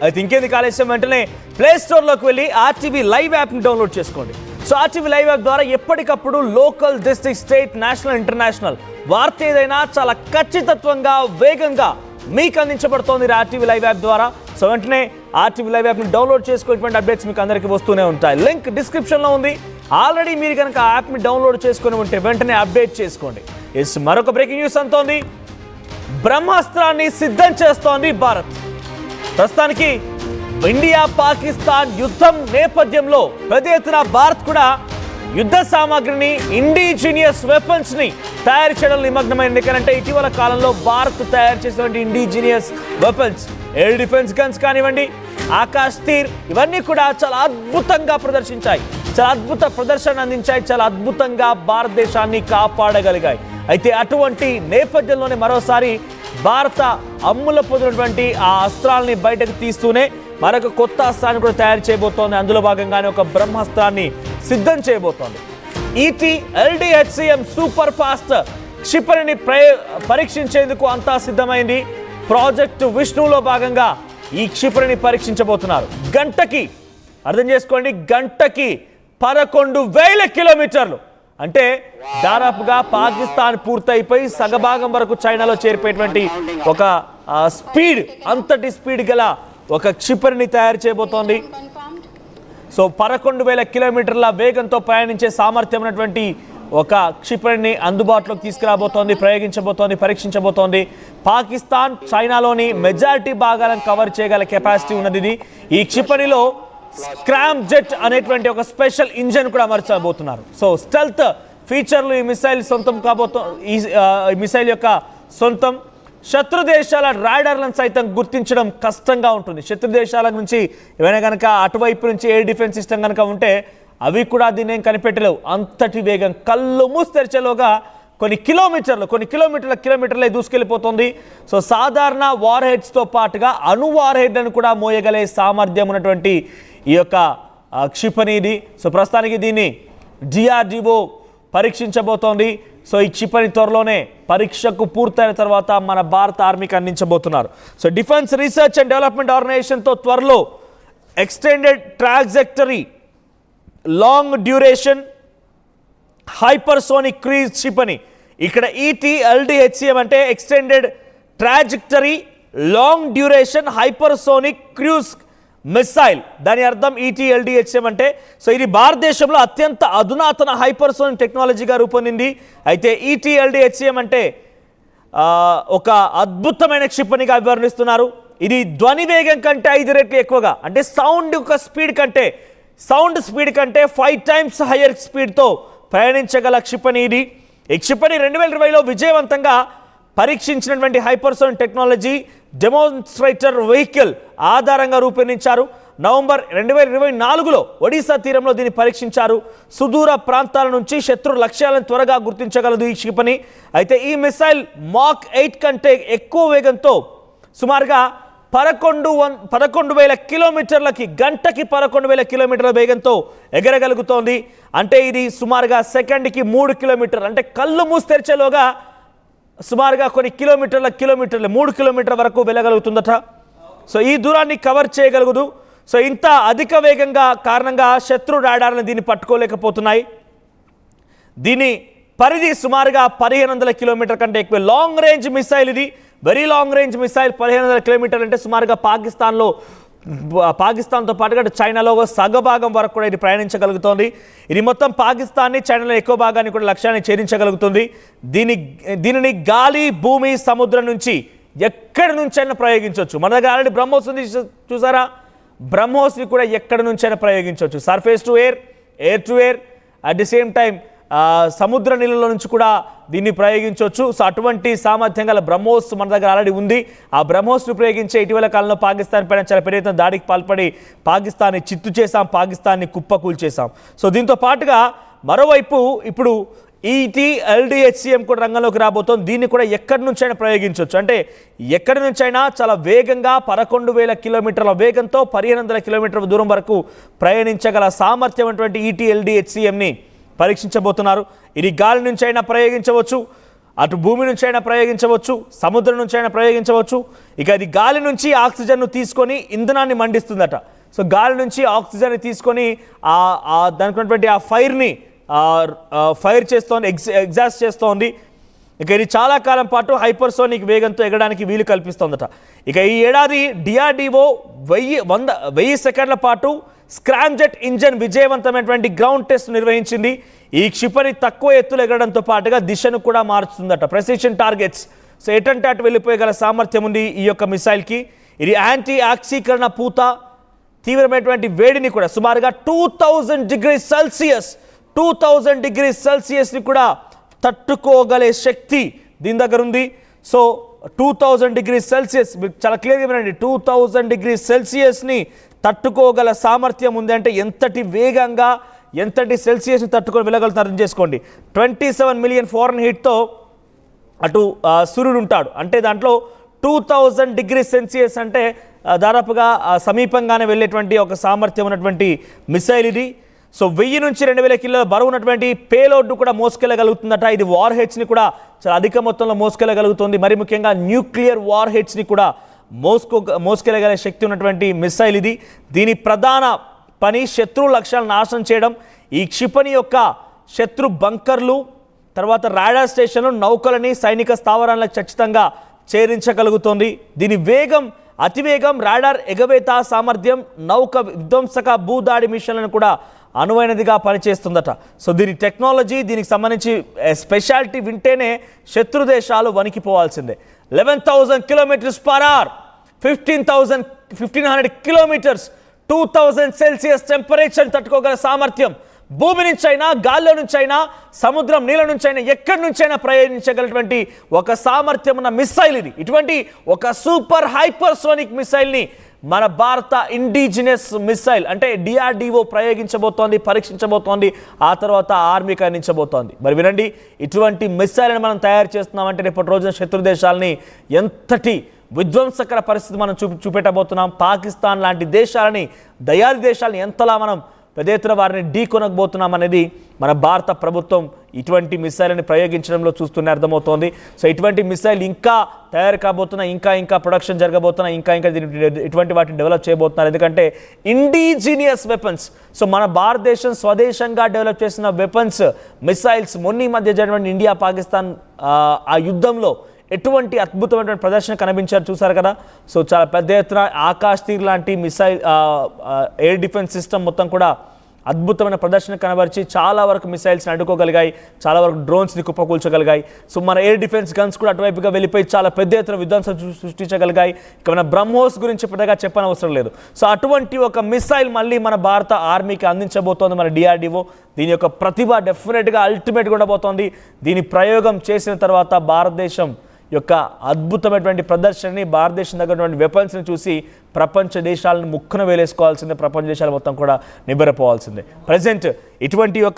అయితే ఇంకేంది కాలేసం వెంటనే ప్లే స్టోర్లోకి వెళ్ళి ఆర్టీవీ లైవ్ యాప్ని డౌన్లోడ్ చేసుకోండి. సో ఆర్టీవీ లైవ్ యాప్ ద్వారా ఎప్పటికప్పుడు local, district, state, national, international వార్త ఏదైనా చాలా ఖచ్చితత్వంగా, వేగంగా మీకు అందించబడుతోంది ఆర్టీవీ లైవ్ యాప్ ద్వారా. సో వెంటనే ఆర్టీవీ లైవ్ యాప్ని డౌన్లోడ్ చేసుకునేటువంటి అప్డేట్స్ మీకు అందరికీ వస్తూనే ఉంటాయి. లింక్ డిస్క్రిప్షన్లో ఉంది. ఆల్రెడీ మీరు కనుక ఆ యాప్ని డౌన్లోడ్ చేసుకుని ఉంటే వెంటనే అప్డేట్ చేసుకోండి. మరొక బ్రేకింగ్ న్యూస్ అంతోంది, బ్రహ్మాస్త్రాన్ని సిద్ధం చేస్తోంది భారత్. ప్రస్తుతానికి ఇండియా పాకిస్తాన్ యుద్ధం నేపథ్యంలో పెద్ద ఎత్తున భారత్ కూడా యుద్ధ సామాగ్రిని, ఇండిజినియస్ వెపన్స్ ని తయారు చేయడం నిమగ్నమైంది. ఎందుకంటే ఇటీవల కాలంలో భారత్ తయారు చేసినటువంటి indigenous weapons, air defence guns కానివ్వండి, ఆకాశ్ తీర్, ఇవన్నీ కూడా చాలా అద్భుతంగా ప్రదర్శించాయి, చాలా అద్భుత ప్రదర్శన అందించాయి, చాలా అద్భుతంగా భారతదేశాన్ని కాపాడగలిగాయి. అయితే అటువంటి నేపథ్యంలోనే మరోసారి భారత అమ్ముల పొందినటువంటి ఆ అస్త్రాలని బయటకు తీస్తూనే మరొక కొత్త అస్త్రాన్ని కూడా తయారు చేయబోతోంది. అందులో భాగంగానే ఒక బ్రహ్మాస్త్రాన్ని సిద్ధం చేయబోతోంది. ఈటీ LDHCM సూపర్ ఫాస్ట్ క్షిపణిని పరీక్షించేందుకు అంతా సిద్ధమైంది. ప్రాజెక్టు విష్ణులో భాగంగా ఈ క్షిపణిని పరీక్షించబోతున్నారు. గంటకి, అర్థం చేసుకోండి, గంటకి 11,000 కిలోమీటర్లు, అంటే దాదాపుగా పాకిస్తాన్ పూర్తయిపోయి సగభాగం వరకు చైనాలో చేరిపోయేటువంటి ఒక స్పీడ్, అంతటి స్పీడ్ గల ఒక క్షిపణిని తయారు చేయబోతోంది. సో 11,000 కిలోమీటర్ల వేగంతో ప్రయాణించే సామర్థ్యం ఉన్నటువంటి ఒక క్షిపణిని అందుబాటులోకి తీసుకురాబోతోంది, ప్రయోగించబోతోంది, పరీక్షించబోతోంది. పాకిస్తాన్, చైనాలోని మెజారిటీ భాగాలను కవర్ చేయగల కెపాసిటీ ఉన్నది. ఈ క్షిపణిలో స్క్రామ్ జెట్ అనేటువంటి ఒక స్పెషల్ ఇంజన్ కూడా అమర్చబోతున్నారు. సో స్టెల్త్ ఫీచర్లు ఈ మిసైల్ సొంతం ఈ మిసైల్ యొక్క సొంతం. శత్రు దేశాల రాడార్లను సైతం గుర్తించడం కష్టంగా ఉంటుంది. శత్రు దేశాల నుంచి ఏమైనా కనుక అటువైపు నుంచి ఎయిర్ డిఫెన్స్ సిస్టమ్ కనుక ఉంటే అవి కూడా దీన్ని ఏం కనిపెట్టలేవు. అంతటి వేగం, కళ్ళు మూసి తెరిచేలోగా కొన్ని కిలోమీటర్లే దూసుకెళ్ళిపోతుంది. సో సాధారణ వార్ హెడ్స్తో పాటుగా అణు వార్ హెడ్లను కూడా మోయగలే సామర్థ్యం ఉన్నటువంటి ఈ యొక్క క్షిపణి ఇది. సో ప్రస్తుతానికి దీన్ని DRDO పరీక్షించబోతోంది. సో ఈ క్షిపణి త్వరలోనే పరీక్షకు పూర్తయిన తర్వాత మన భారత ఆర్మీకి అందించబోతున్నారు. So defence research and development ఆర్గనైజేషన్తో త్వరలో extended trajectory long duration hypersonic cruise క్షిపణి. ఇక్కడ ఈటీ LDHCM అంటే extended trajectory long duration hypersonic cruise missile. దాని అర్థం ఈటీ LDHCM అంటే, సో ఇది భారతదేశంలో అత్యంత అధునాతన హైపర్సోనిక్ టెక్నాలజీగా రూపొందింది. అయితే ఈటీ LDHCM అంటే ఒక అద్భుతమైన క్షిపణిగా వివరణిస్తున్నారు. ఇది ధ్వని వేగం కంటే 5 రెట్లు ఎక్కువగా, అంటే సౌండ్ స్పీడ్ కంటే 5 టైమ్స్ హయ్యర్ స్పీడ్తో ప్రయాణించగల క్షిపణి ఇది. ఈ క్షిపణి 2020లో విజయవంతంగా పరీక్షించినటువంటి హైపర్సోనిక్ టెక్నాలజీ డెమోన్స్ట్రేటర్ వెహికల్ ఆధారంగా రూపొందించారు. నవంబర్ 2024లో ఒడిశా తీరంలో దీన్ని పరీక్షించారు. సుదూర ప్రాంతాల నుంచి శత్రు లక్ష్యాలను త్వరగా గుర్తించగలదు ఈ క్షిపణి. అయితే ఈ మిసైల్ మాక్ 8 కంటే ఎక్కువ వేగంతో సుమారుగా 11,000 కిలోమీటర్లకి, గంటకి 11,000 కిలోమీటర్ల వేగంతో ఎగరగలుగుతోంది. అంటే ఇది సుమారుగా సెకండ్కి 3 కిలోమీటర్లు, అంటే కళ్ళు మూసి తెరిచేలోగా సుమారుగా కొన్ని కిలోమీటర్లు 3 కిలోమీటర్ల వరకు వెళ్ళగలుగుతుందట. సో ఈ దూరాన్ని కవర్ చేయగలుగుదు. సో ఇంత అధిక వేగంగా కారణంగా శత్రు రాడార్లను దీన్ని పట్టుకోలేకపోతున్నాయి. దీని పరిధి సుమారుగా 1,500 కిలోమీటర్ కంటే ఎక్కువ. లాంగ్ రేంజ్ మిసైల్ ఇది, వెరీ లాంగ్ రేంజ్ మిసైల్. 1,500 కిలోమీటర్లు అంటే సుమారుగా పాకిస్తాన్తో పాటుగా చైనాలో సగభాగం వరకు కూడా ఇది ప్రయాణించగలుగుతోంది. ఇది మొత్తం పాకిస్తాన్ని, చైనాలో ఎక్కువ భాగాన్ని కూడా లక్ష్యాన్ని ఛేదించగలుగుతుంది. దీనిని గాలి, భూమి, సముద్రం నుంచి ఎక్కడి నుంచైనా ప్రయోగించవచ్చు. మన దగ్గర ఆల్రెడీ బ్రహ్మోస్ ఉంది, చూసారా? బ్రహ్మోస్ని కూడా ఎక్కడి నుంచైనా ప్రయోగించవచ్చు. Surface to air, air to air, at the same time సముద్ర నీళ్ళలో నుంచి కూడా దీన్ని ప్రయోగించవచ్చు. సో అటువంటి సామర్థ్యం గల బ్రహ్మోస్ మన దగ్గర ఆల్రెడీ ఉంది. ఆ బ్రహ్మోస్ను ప్రయోగించే ఇటీవల కాలంలో పాకిస్తాన్ పైన చాలా పెద్ద ఎత్తున దాడికి పాల్పడి పాకిస్తాన్ని చిత్తు చేశాం, పాకిస్తాన్ని కుప్పకూల్చేశాం. సో దీంతో పాటుగా మరోవైపు ఇప్పుడు ఈటీ LDHCM కూడా రంగంలోకి రాబోతోంది. దీన్ని కూడా ఎక్కడి నుంచైనా ప్రయోగించవచ్చు. అంటే ఎక్కడి నుంచైనా చాలా వేగంగా 11,000 కిలోమీటర్ల వేగంతో 1,500 కిలోమీటర్ల దూరం వరకు ప్రయాణించగల సామర్థ్యం అటువంటి ఈటీ LDHCMని పరీక్షించబోతున్నారు. ఇది గాలి నుంచి అయినా ప్రయోగించవచ్చు, అటు భూమి నుంచి అయినా ప్రయోగించవచ్చు, సముద్రం నుంచి అయినా ప్రయోగించవచ్చు. ఇక అది గాలి నుంచి ఆక్సిజన్ను తీసుకొని ఇంధనాన్ని మండిస్తుందట. సో గాలి నుంచి ఆక్సిజన్ని తీసుకొని దానికి ఉన్నటువంటి ఆ ఫైర్ని ఫైర్ చేస్తోంది, ఎగ్జాస్ట్ చేస్తోంది. ఇక ఇది చాలా కాలం పాటు హైపర్సోనిక్ వేగంతో ఎగడానికి వీలు కల్పిస్తోందట. ఇక ఈ ఏడాది డిఆర్డిఓ 1000 సెకండ్ల పాటు స్క్రామ్జెట్ ఇంజన్ విజయవంతమైనటువంటి గ్రౌండ్ టెస్ట్ నిర్వహించింది. ఈ క్షిపణి తక్కువ ఎత్తులు ఎగరడంతో పాటుగా దిశను కూడా మారుస్తుందట. ప్రెసిషన్ టార్గెట్స్, సో ఎటంటే అటు వెళ్ళిపోయగల సామర్థ్యం ఉంది ఈ యొక్క మిసైల్కి. ఇది యాంటీ ఆక్సీకరణ పూత, తీవ్రమైనటువంటి వేడిని కూడా సుమారుగా 2000 డిగ్రీ సెల్సియస్ని కూడా తట్టుకోగలే శక్తి దీని దగ్గర ఉంది. సో 2000 డిగ్రీ సెల్సియస్, చాలా క్లియర్గా వినండి, 2000 డిగ్రీ సెల్సియస్ని తట్టుకోగల సామర్థ్యం ఉంది. అంటే ఎంతటి వేగంగా, ఎంతటి సెల్సియస్ని తట్టుకొని వెళ్ళగలుగుతారు అర్థం చేసుకోండి. 27 మిలియన్ ఫారెన్హీట్తో అటు సూర్యుడు ఉంటాడు. అంటే దాంట్లో 2000 డిగ్రీ సెల్సియస్ అంటే దాదాపుగా సమీపంగానే వెళ్ళేటువంటి ఒక సామర్థ్యం ఉన్నటువంటి మిసైల్ ఇది. సో 1000 నుంచి 2000 కిలోల బరువు ఉన్నటువంటి పేలోడ్ను కూడా మోసుకెళ్ళగలుగుతుందట. ఇది వార్ హెడ్స్ని కూడా చాలా అధిక మొత్తంలో మోసుకెళ్ళగలుగుతుంది. మరి ముఖ్యంగా న్యూక్లియర్ వార్ హెడ్స్ని కూడా మోసుకెళ్ళగలిగే శక్తి ఉన్నటువంటి మిసైల్ ఇది. దీని ప్రధాన పని శత్రు లక్ష్యాలను నాశనం చేయడం. ఈ క్షిపణి యొక్క శత్రు బంకర్లు, తర్వాత రాడార్ స్టేషన్లు, నౌకలని, సైనిక స్థావరాలకు ఖచ్చితంగా చేరించగలుగుతోంది. దీని వేగం, అతివేగం, రాడార్ ఎగవేత సామర్థ్యం, నౌక విధ్వంసక భూదాడి మిషన్లను కూడా అనువైనదిగా పనిచేస్తుందట. సో దీని టెక్నాలజీ, దీనికి సంబంధించి స్పెషాలిటీ వింటేనే శత్రు దేశాలు వణికిపోవాల్సిందే. 11,000 kilometres per hour, 1500 kilometres, 2000 Celsius temperature తట్టుకోగల సామర్థ్యం, భూమి నుంచైనా, గాల్లో నుంచైనా, సముద్రం నీళ్ళ నుంచైనా, ఎక్కడి నుంచైనా ప్రయోగించగలటువంటి ఒక సామర్థ్యం ఉన్న మిసైల్ ఇది. ఇటువంటి ఒక సూపర్ హైపర్సోనిక్ మిసైల్ని మన భారత ఇండిజినస్ మిసైల్ అంటే డిఆర్డిఓ ప్రయోగించబోతోంది, పరీక్షించబోతోంది, ఆ తర్వాత ఆర్మీకి అందించబోతోంది. మరి వినండి, ఇటువంటి మిసైల్ని మనం తయారు చేస్తున్నామంటే రేపటి రోజున శత్రు దేశాలని ఎంతటి విధ్వంసకర పరిస్థితి మనం చూపెట్టబోతున్నాం. పాకిస్తాన్ లాంటి దేశాలని, దయాది దేశాలని ఎంతలా మనం పెద్ద ఎత్తున వారిని ఢీ కొనకపోతున్నాం అనేది మన భారత ప్రభుత్వం ఇటువంటి మిసైల్ని ప్రయోగించడంలో చూస్తూనే అర్థమవుతోంది. సో ఇటువంటి మిసైల్ ఇంకా తయారు కాబోతున్నాయి, ఇంకా ప్రొడక్షన్ జరగబోతున్నాయి, ఇంకా ఇటువంటి వాటిని డెవలప్ చేయబోతున్నారు. ఎందుకంటే ఇండిజినియస్ వెపన్స్, సో మన భారతదేశం స్వదేశంగా డెవలప్ చేసిన వెపన్స్, మిసైల్స్. మొన్న మధ్య జరిగిన ఇండియా పాకిస్తాన్ ఆ యుద్ధంలో ఎటువంటి అద్భుతమైనటువంటి ప్రదర్శన కనిపించారు చూసారు కదా. సో చాలా పెద్ద ఎత్తున ఆకాశ్ తీర్ లాంటి మిసైల్ ఎయిర్ డిఫెన్స్ సిస్టమ్ మొత్తం కూడా అద్భుతమైన ప్రదర్శన కనబరిచి చాలా వరకు మిసైల్స్ని అడ్డుకోగలిగాయి, చాలా వరకు డ్రోన్స్ని కుప్పకూల్చగలిగాయి. సో మన ఎయిర్ డిఫెన్స్ గన్స్ కూడా అటువైపుగా వెళ్ళిపోయి చాలా పెద్ద ఎత్తున విధ్వంసం సృష్టించగలిగాయి. ఇక మన బ్రహ్మోస్ గురించి పెద్దగా చెప్పనవసరం లేదు. సో అటువంటి ఒక మిసైల్ మళ్ళీ మన భారత ఆర్మీకి అందించబోతోంది మన డిఆర్డిఓ. దీని యొక్క ప్రతిభ డెఫినెట్గా అల్టిమేట్గా ఉండబోతోంది. దీని ప్రయోగం చేసిన తర్వాత భారతదేశం యొక్క అద్భుతమైనటువంటి ప్రదర్శనని, భారతదేశం దగ్గర వెపన్స్ని చూసి ప్రపంచ దేశాలను ముక్కున వేలేసుకోవాల్సిందే, ప్రపంచ దేశాలు మొత్తం కూడా నిబ్బరపోవాల్సిందే. ప్రజెంట్ ఇటువంటి